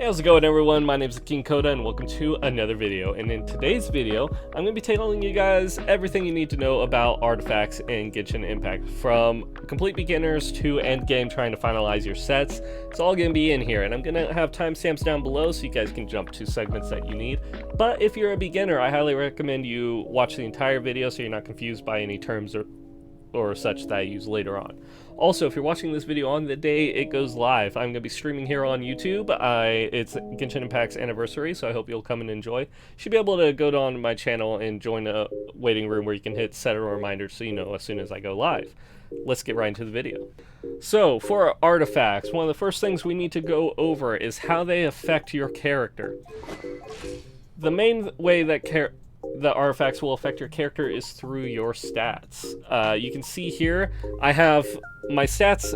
Hey, how's it going everyone? My name is King Koda and welcome to another video. And in today's video, I'm going to be telling you guys everything you need to know about artifacts in Genshin Impact. From complete beginners to end game trying to finalize your sets. It's all going to be in here, and I'm going to have timestamps down below so you guys can jump to segments that you need. But if you're a beginner, I highly recommend you watch the entire video so you're not confused by any terms or such that I use later on. Also, if you're watching this video on the day it goes live, I'm going to be streaming here on YouTube. It's Genshin Impact's anniversary, so I hope you'll come and enjoy. You should be able to go on my channel and join a waiting room where you can hit set a reminder so you know as soon as I go live. Let's get right into the video. So, for artifacts, one of the first things we need to go over is how they affect your character. The main way that the artifacts will affect your character is through your stats. You can see here, I have my stats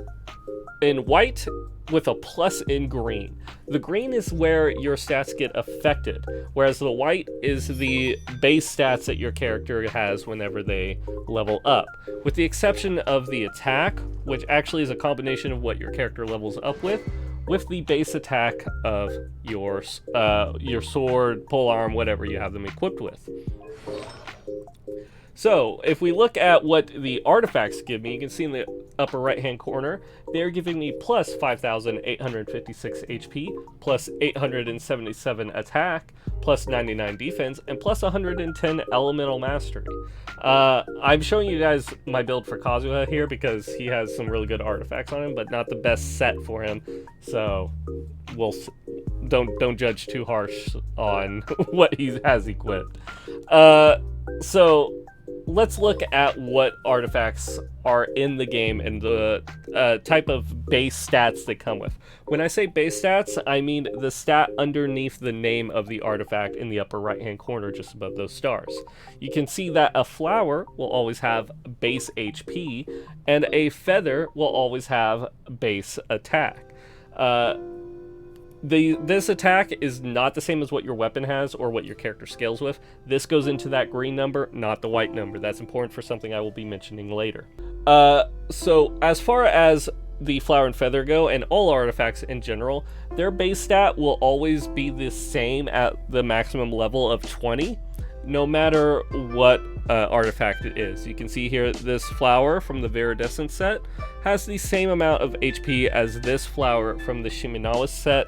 in white with a plus in green. The green is where your stats get affected, whereas the white is the base stats that your character has whenever they level up. With the exception of the attack, which actually is a combination of what your character levels up with the base attack of your sword, polearm, whatever you have them equipped with. So, if we look at what the artifacts give me, you can see in the upper right hand corner, they're giving me plus 5,856 HP, plus 877 attack, plus 99 defense, and plus 110 elemental mastery. I'm showing you guys my build for Kazuha here because he has some really good artifacts on him, but not the best set for him, so don't judge too harsh on what he has equipped. So let's look at what artifacts are in the game and the type of base stats they come with. When I say base stats, I mean the stat underneath the name of the artifact in the upper right hand corner just above those stars. You can see that a flower will always have base HP and a feather will always have base attack. This attack is not the same as what your weapon has or what your character scales with. This goes into that green number, not the white number. That's important for something I will be mentioning later. So as far as the flower and feather go, and all artifacts in general, their base stat will always be the same at the maximum level of 20, no matter what artifact it is. You can see here this flower from the Viridescent set has the same amount of HP as this flower from the Shiminawa set,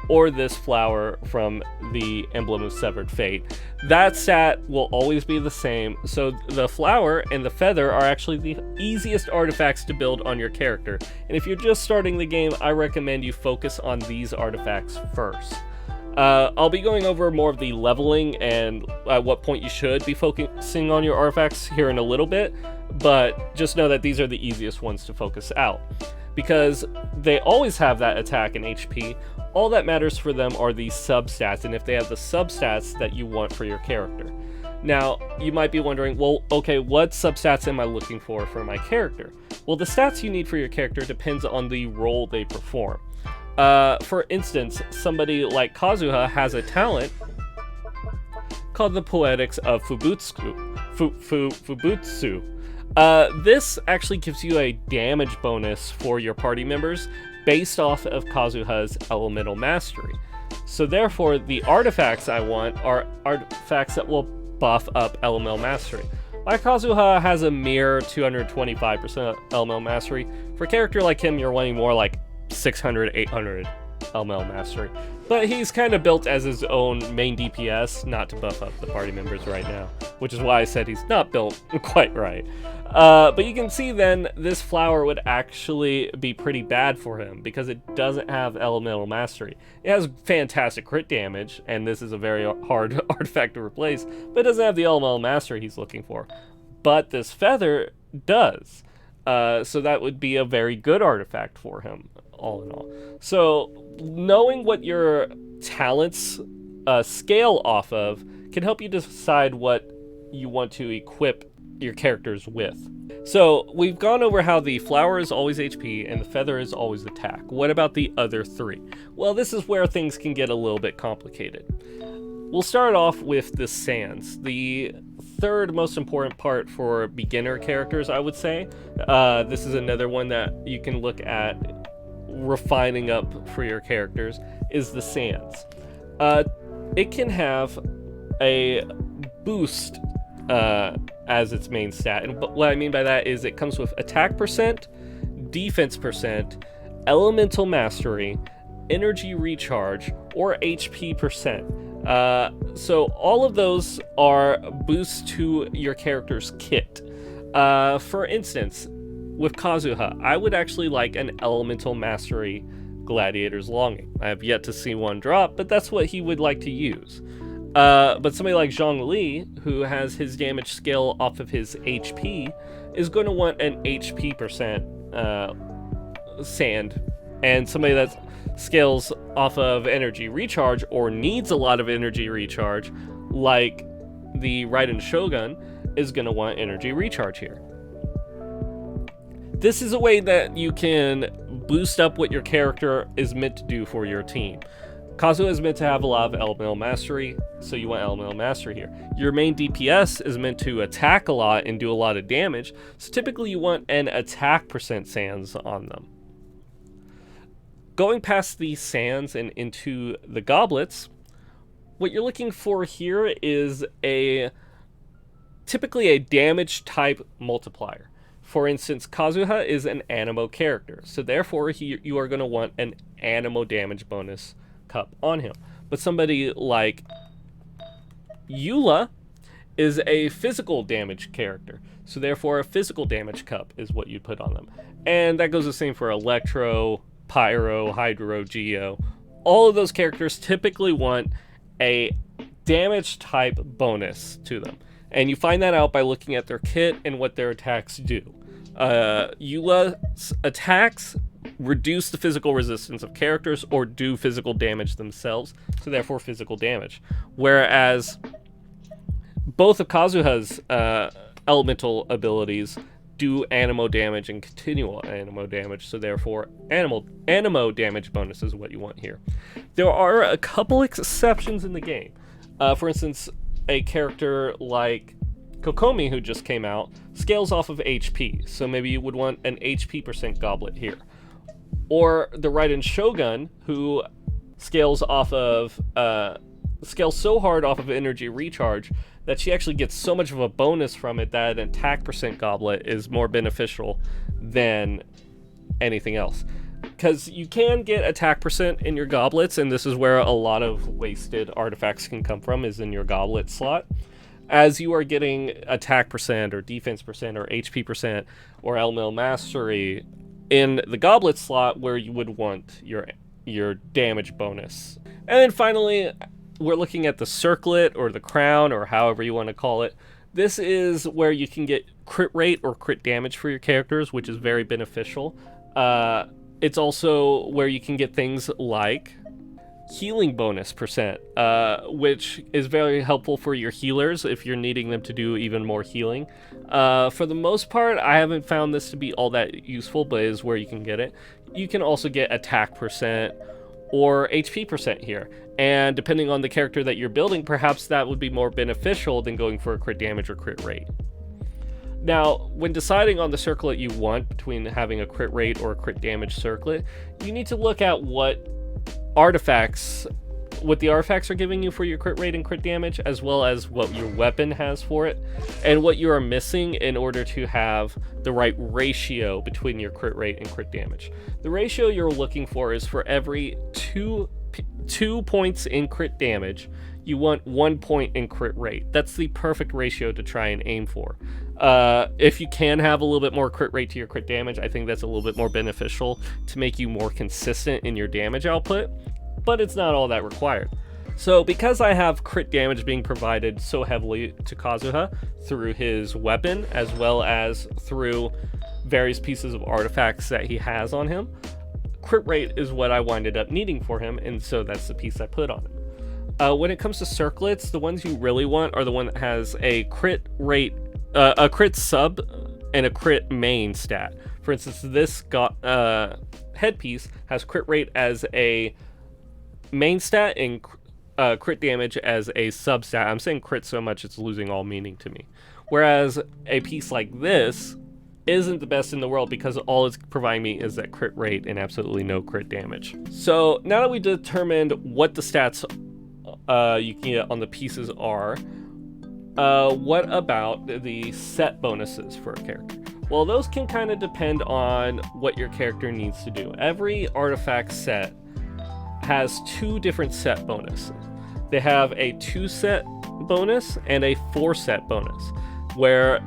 or this flower from the Emblem of Severed Fate. That stat will always be the same, so the flower and the feather are actually the easiest artifacts to build on your character. And if you're just starting the game, I recommend you focus on these artifacts first. I'll be going over more of the leveling and at what point you should be focusing on your artifacts here in a little bit, but just know that these are the easiest ones to focus out. Because they always have that attack and HP, all that matters for them are the substats, and if they have the substats that you want for your character. Now, you might be wondering, well, okay, what substats am I looking for my character? Well, the stats you need for your character depends on the role they perform. For instance, somebody like Kazuha has a talent called the Poetics of Fubutsu. This actually gives you a damage bonus for your party members based off of Kazuha's elemental mastery. So therefore, the artifacts I want are artifacts that will buff up elemental mastery. My Kazuha has a mere 225% elemental mastery. For a character like him, you're wanting more like 600, 800 elemental mastery. But he's kind of built as his own main DPS, not to buff up the party members right now, which is why I said he's not built quite right. But you can see then this flower would actually be pretty bad for him because it doesn't have elemental mastery. It has fantastic crit damage, and this is a very hard artifact to replace, but it doesn't have the elemental mastery he's looking for. But this feather does. So that would be a very good artifact for him, all in all. So knowing what your talents scale off of can help you decide what you want to equip your characters with. So we've gone over how the flower is always HP and the feather is always attack. What about the other three? Well, this is where things can get a little bit complicated. We'll start off with the sands, the third most important part for beginner characters, I would say. This is another one that you can look at refining up for your characters is the sands. It can have a boost as its main stat, and what I mean by that is it comes with attack percent, defense percent, elemental mastery, energy recharge, or HP percent. So all of those are boosts to your character's kit. For instance, with Kazuha, I would actually like an elemental mastery Gladiator's Longing. I have yet to see one drop, but that's what he would like to use. But somebody like Zhongli, who has his damage scale off of his HP, is going to want an HP percent sand, and somebody that scales off of energy recharge or needs a lot of energy recharge, like the Raiden Shogun, is going to want energy recharge here. This is a way that you can boost up what your character is meant to do for your team. Kazuha is meant to have a lot of elemental mastery, so you want elemental mastery here. Your main DPS is meant to attack a lot and do a lot of damage, so typically you want an attack percent sands on them. Going past these sands and into the goblets, what you're looking for here is typically a damage type multiplier. For instance, Kazuha is an Anemo character, so therefore you are going to want an Anemo damage bonus cup on him. But somebody like Eula is a physical damage character, so therefore a physical damage cup is what you put on them. And that goes the same for Electro, Pyro, Hydro, Geo. All of those characters typically want a damage type bonus to them. And you find that out by looking at their kit and what their attacks do. Eula's attacks reduce the physical resistance of characters or do physical damage themselves, so therefore physical damage. Whereas both of Kazuha's elemental abilities do Anemo damage and continual Anemo damage, so therefore Anemo damage bonus is what you want here. There are a couple exceptions in the game. For instance, a character like Kokomi, who just came out, scales off of HP, so maybe you would want an HP percent goblet here. Or the Raiden Shogun, who scales so hard off of energy recharge that she actually gets so much of a bonus from it that an attack percent goblet is more beneficial than anything else. Because you can get attack percent in your goblets, and this is where a lot of wasted artifacts can come from, is in your goblet slot. As you are getting attack percent or defense percent or HP percent or elemental mastery in the goblet slot where you would want your damage bonus. And then finally, we're looking at the circlet or the crown or however you want to call it. This is where you can get crit rate or crit damage for your characters, which is very beneficial. It's also where you can get things like healing bonus percent, which is very helpful for your healers if you're needing them to do even more healing. For the most part, I haven't found this to be all that useful, but it is where you can get it. You can also get attack percent or HP percent here, and depending on the character that you're building, perhaps that would be more beneficial than going for a crit damage or crit rate. Now, when deciding on the circlet you want between having a crit rate or a crit damage circlet, you need to look at what the artifacts are giving you for your crit rate and crit damage, as well as what your weapon has for it, and what you are missing in order to have the right ratio between your crit rate and crit damage. The ratio you're looking for is for every two points in crit damage, you want 1 point in crit rate. That's the perfect ratio to try and aim for. If you can have a little bit more crit rate to your crit damage, I think that's a little bit more beneficial to make you more consistent in your damage output, but it's not all that required. So because I have crit damage being provided so heavily to Kazuha through his weapon, as well as through various pieces of artifacts that he has on him, crit rate is what I winded up needing for him, and so that's the piece I put on him. When it comes to circlets, the ones you really want are the one that has a crit rate, a crit sub, and a crit main stat. For instance, this headpiece has crit rate as a main stat and crit damage as a substat. I'm saying crit so much it's losing all meaning to me. Whereas a piece like this isn't the best in the world because all it's providing me is that crit rate and absolutely no crit damage. So now that we determined what the stats you can get on the pieces are, what about the set bonuses for a character? Well, those can kind of depend on what your character needs to do. Every artifact set has 2 different set bonuses. They have a 2 set bonus and a 4 set bonus, where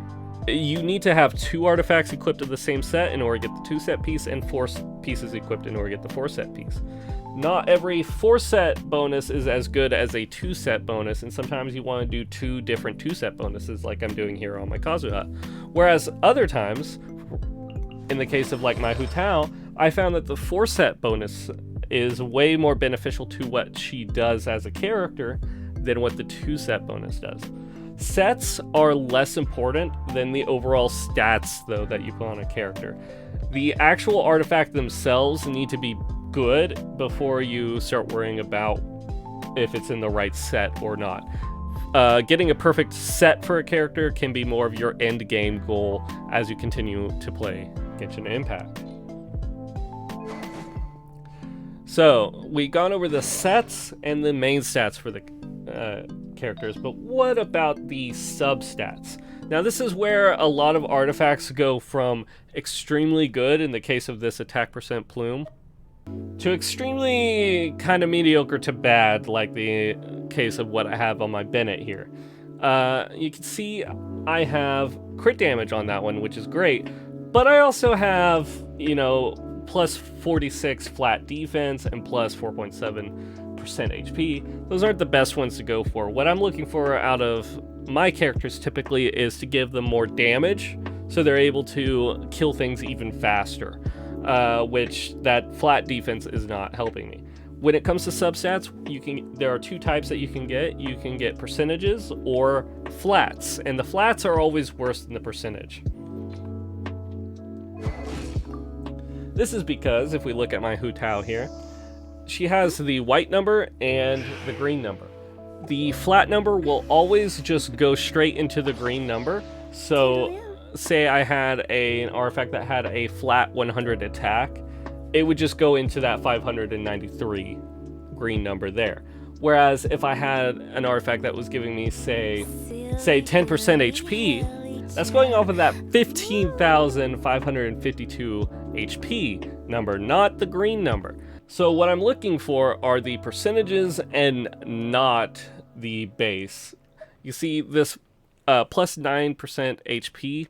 you need to have 2 artifacts equipped to the same set in order to get the 2 set piece, and 4 pieces equipped in order to get the 4 set piece. Not every 4 set bonus is as good as a 2 set bonus, and sometimes you want to do 2 different 2 set bonuses like I'm doing here on my Kazuha. Whereas other times, in the case of like my Hu Tao, I found that the 4 set bonus is way more beneficial to what she does as a character than what the 2 set bonus does. Sets are less important than the overall stats, though, that you put on a character. The actual artifact themselves need to be good before you start worrying about if it's in the right set or not. Getting a perfect set for a character can be more of your end game goal as you continue to play Genshin Impact. So, we've gone over the sets and the main stats for the characters, but what about the substats? Now, this is where a lot of artifacts go from extremely good, in the case of this attack percent plume, to extremely kind of mediocre to bad, like the case of what I have on my Bennett here. You can see I have crit damage on that one, which is great, but I also have, plus 46 flat defense and plus 4.7% HP. Those aren't the best ones to go for. What I'm looking for out of my characters typically is to give them more damage so they're able to kill things even faster, which that flat defense is not helping me. When it comes to substats, there are 2 types that you can get. You can get percentages or flats, and the flats are always worse than the percentage. This is because if we look at my Hu Tao here, she has the white number and the green number. The flat number will always just go straight into the green number. So say I had an artifact that had a flat 100 attack, it would just go into that 593 green number there. Whereas if I had an artifact that was giving me say 10% HP, that's going off of that 15,552 HP number, not the green number. So what I'm looking for are the percentages and not the base. You see this plus 9% HP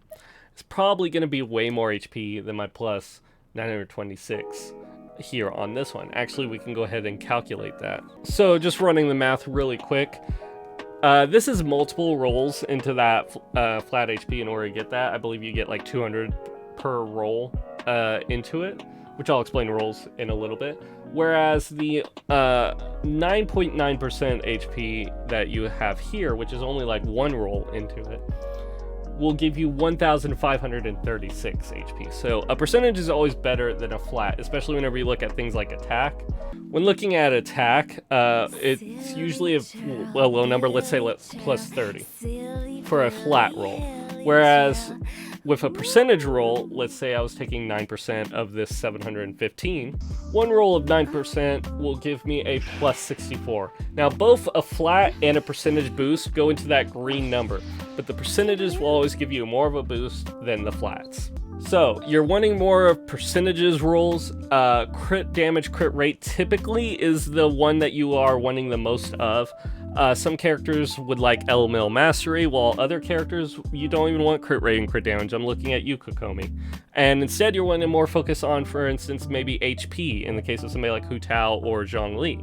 is probably going to be way more HP than my plus 926 here on this one. Actually, we can go ahead and calculate that. So just running the math really quick. This is multiple rolls into that flat HP in order to get that. I believe you get like 200 per roll into it, which I'll explain rolls in a little bit. Whereas the 9.9% HP that you have here, which is only like 1 roll into it, will give you 1,536 HP. So a percentage is always better than a flat, especially whenever you look at things like attack. When looking at attack, it's usually a low number, let's say plus 30 for a flat roll. Whereas with a percentage roll, let's say I was taking 9% of this 715, 1 roll of 9% will give me a plus 64. Now both a flat and a percentage boost go into that green number, but the percentages will always give you more of a boost than the flats. So you're wanting more of percentages rolls. Crit damage, crit rate typically is the one that you are wanting the most of. Some characters would like Elemental Mastery, while other characters you don't even want crit rate and crit damage. I'm looking at you, Kokomi. And instead you're wanting to more focus on, for instance, maybe HP in the case of somebody like Hu Tao or Zhongli.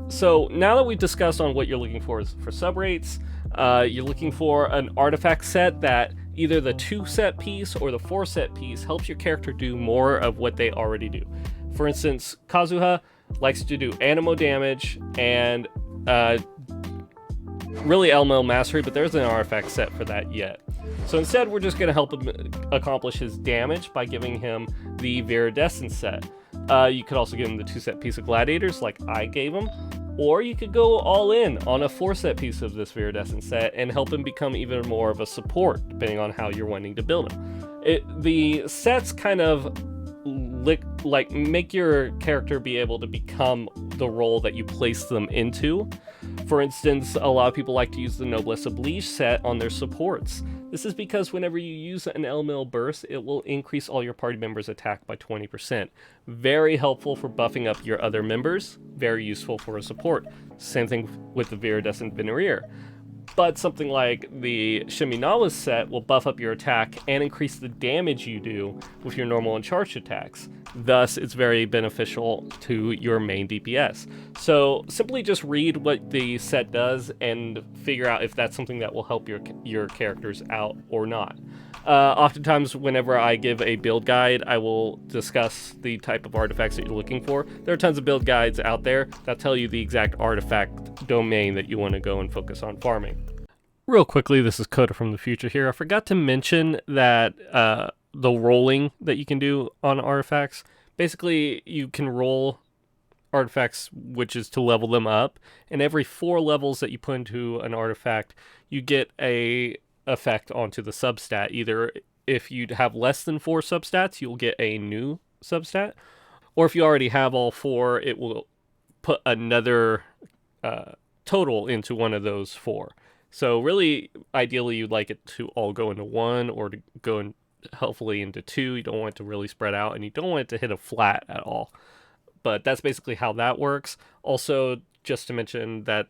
So now that we've discussed on what you're looking for sub rates, you're looking for an artifact set that either the 2 set piece or the 4 set piece helps your character do more of what they already do. For instance, Kazuha likes to do Animo damage and really Elemental Mastery, but there's an artifact set for that yet. So instead, we're just going to help him accomplish his damage by giving him the Viridescent set. You could also give him the 2 set piece of Gladiators like I gave him, Or you could go all in on a 4-set piece of this Viridescent set and help him become even more of a support, depending on how you're wanting to build him. The sets kind of like make your character be able to become the role that you place them into. For instance, a lot of people like to use the Noblesse Oblige set on their supports. This is because whenever you use an elemental burst, it will increase all your party members' attack by 20%. Very helpful for buffing up your other members, very useful for a support. Same thing with the Viridescent Veneer. But something like the Shiminawa set will buff up your attack and increase the damage you do with your normal and charged attacks. Thus, it's very beneficial to your main DPS. So simply just read what the set does and figure out if that's something that will help your characters out or not. Oftentimes, whenever I give a build guide, I will discuss the type of artifacts that you're looking for. There are tons of build guides out there that tell you the exact artifact domain that you want to go and focus on farming. Real quickly, this is Coda from the future here. I forgot to mention that the rolling that you can do on artifacts. Basically, you can roll artifacts, which is to level them up, and every 4 levels that you put into an artifact, you get a effect onto the substat. Either if you have less than 4 substats, you'll get a new substat, or if you already have all 4, it will put another total into one of those 4. So really, ideally, you'd like it to all go into 1 or to go in, hopefully into 2. You don't want it to really spread out, and you don't want it to hit a flat at all. But that's basically how that works. Also, just to mention that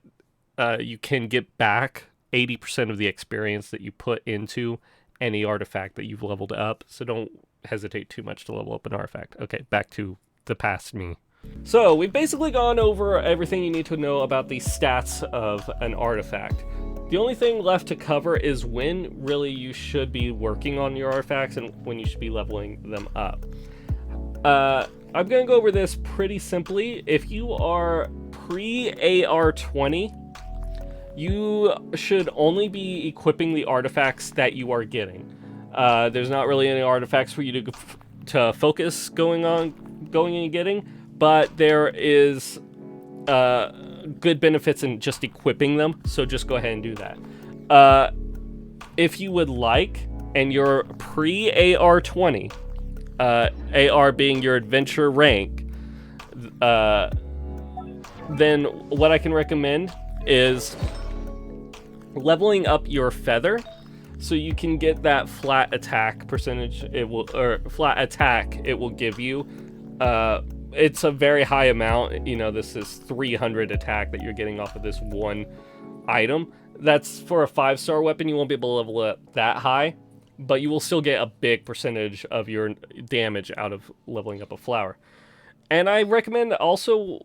you can get back 80% of the experience that you put into any artifact that you've leveled up. So don't hesitate too much to level up an artifact. Okay, back to the past me. So we've basically gone over everything you need to know about the stats of an artifact. The only thing left to cover is when really you should be working on your artifacts and when you should be leveling them up. I'm going to go over this pretty simply. If you are pre-AR20, you should only be equipping the artifacts that you are getting. There's not really any artifacts for you to focus going and getting, but there is good benefits in just equipping them, so just go ahead and do that. If you would like, and you're pre-AR20, AR being your adventure rank, then what I can recommend is leveling up your feather so you can get that flat attack percentage it will give you. It's a very high amount. You know, this is 300 attack that you're getting off of this one item. That's for a 5-star weapon. You won't be able to level it that high, but you will still get a big percentage of your damage out of leveling up a flower. And I recommend also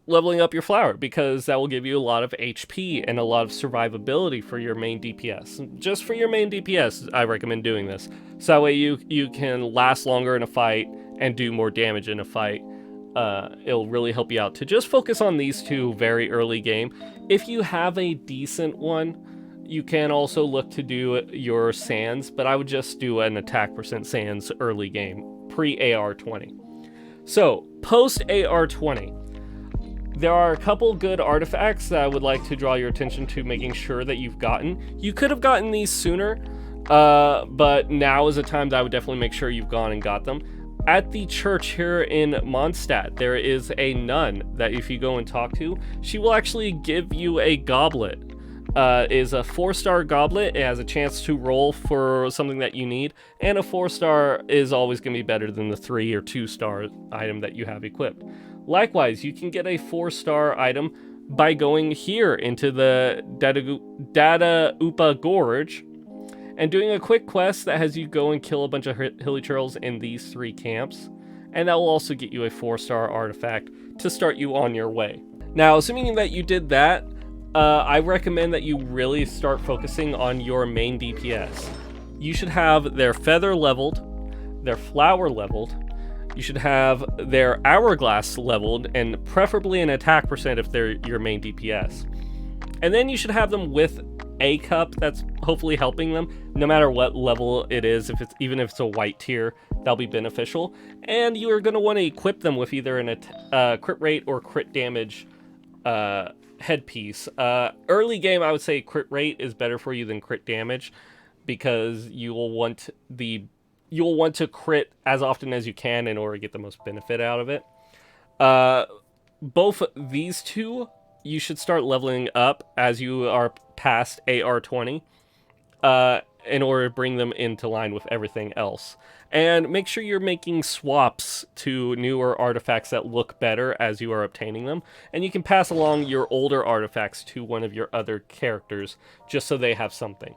leveling up your flower because that will give you a lot of HP and a lot of survivability for your main DPS. Just for your main DPS, I recommend doing this. So that way you can last longer in a fight and do more damage in a fight. It'll really help you out to just focus on these 2 very early game. If you have a decent one, you can also look to do your sands, but I would just do an attack percent sands early game, pre-AR20. So, post-AR20, there are a couple good artifacts that I would like to draw your attention to making sure that you've gotten. You could have gotten these sooner, but now is a time that I would definitely make sure you've gone and got them. At the church here in Mondstadt, there is a nun that if you go and talk to, she will actually give you a goblet. It is a 4-star goblet. It has a chance to roll for something that you need, and a 4-star is always going to be better than the 3 or 2-star item that you have equipped. Likewise, you can get a 4-star item by going here into the Data Upa Gorge and doing a quick quest that has you go and kill a bunch of hilly turtles in these 3 camps, and that will also get you a 4-star artifact to start you on your way. Now, assuming that you did that, I recommend that you really start focusing on your main DPS. You should have their feather leveled, their flower leveled, you should have their hourglass leveled, and preferably an attack percent if they're your main DPS. And then you should have them with a cup that's hopefully helping them, no matter what level it is. Even if it's a white tier, that'll be beneficial. And you are going to want to equip them with either a crit rate or crit damage headpiece. Early game, I would say crit rate is better for you than crit damage, because you'll want to crit as often as you can in order to get the most benefit out of it. Both these two, you should start leveling up as you are past AR20, in order to bring them into line with everything else. And make sure you're making swaps to newer artifacts that look better as you are obtaining them. And you can pass along your older artifacts to one of your other characters, just so they have something.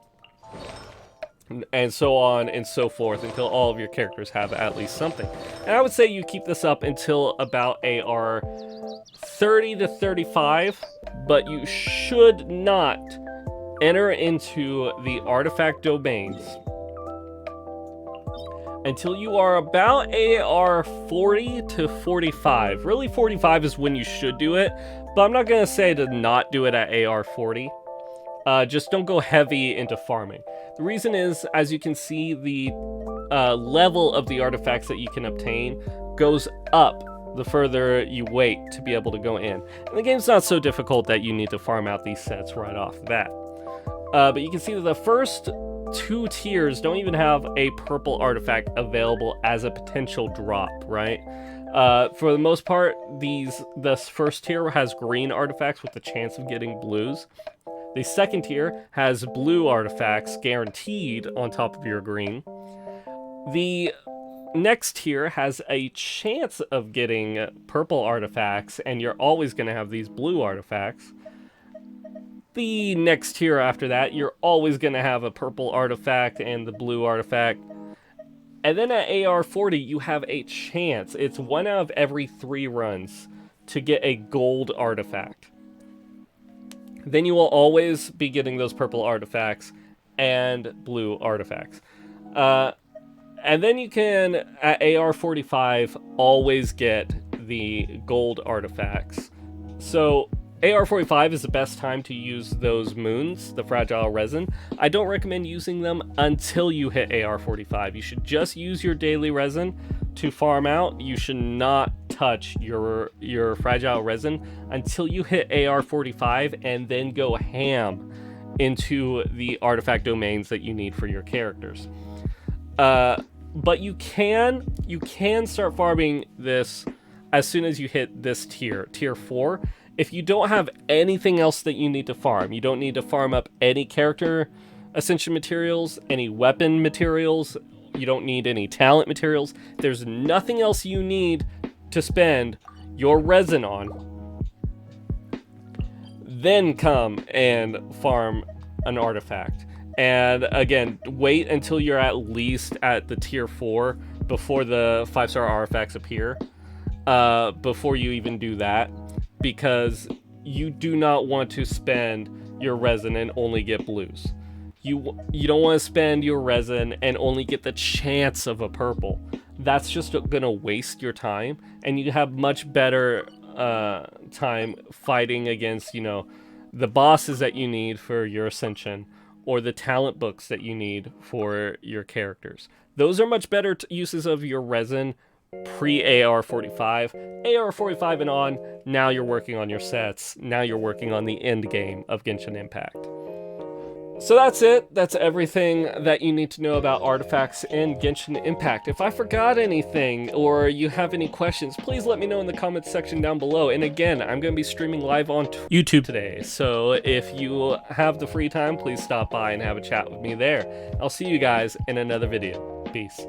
And so on and so forth, until all of your characters have at least something. And I would say you keep this up until about AR 30 to 35, but you should not enter into the artifact domains until you are about AR 40 to 45. Really, 45 is when you should do it, but I'm not going to say to not do it at AR 40. Just don't go heavy into farming. The reason is, as you can see, the level of the artifacts that you can obtain goes up the further you wait to be able to go in. And the game's not so difficult that you need to farm out these sets right off the bat. But you can see that the first 2 tiers don't even have a purple artifact available as a potential drop, right? For the most part, this first tier has green artifacts with the chance of getting blues. The second tier has blue artifacts guaranteed on top of your green. The next tier has a chance of getting purple artifacts, and you're always going to have these blue artifacts. The next tier after that, you're always going to have a purple artifact and the blue artifact. And then at AR 40, you have a chance. It's 1 out of every 3 runs to get a gold artifact. Then you will always be getting those purple artifacts and blue artifacts. And then you can, at AR 45, always get the gold artifacts. So AR 45 is the best time to use those moons, the fragile resin. I don't recommend using them until you hit AR 45. You should just use your daily resin to farm out. You should not touch your fragile resin until you hit AR 45, and then go ham into the artifact domains that you need for your characters. But you can start farming this as soon as you hit this tier 4. If you don't have anything else that you need to farm, you don't need to farm up any character ascension materials, any weapon materials, you don't need any talent materials. There's nothing else you need to spend your resin on. Then come and farm an artifact. And again, wait until you're at least at the tier 4 before the 5-star artifacts appear. Before you even do that, because you do not want to spend your resin and only get blues. You don't want to spend your resin and only get the chance of a purple. That's just gonna waste your time, and you have much better time fighting against, the bosses that you need for your ascension, or the talent books that you need for your characters. Those are much better uses of your resin pre-AR 45. AR 45 and on, now you're working on your sets. Now you're working on the end game of Genshin Impact. So that's it. That's everything that you need to know about artifacts in Genshin Impact. If I forgot anything or you have any questions, please let me know in the comments section down below. And again, I'm going to be streaming live on YouTube today. So if you have the free time, please stop by and have a chat with me there. I'll see you guys in another video. Peace.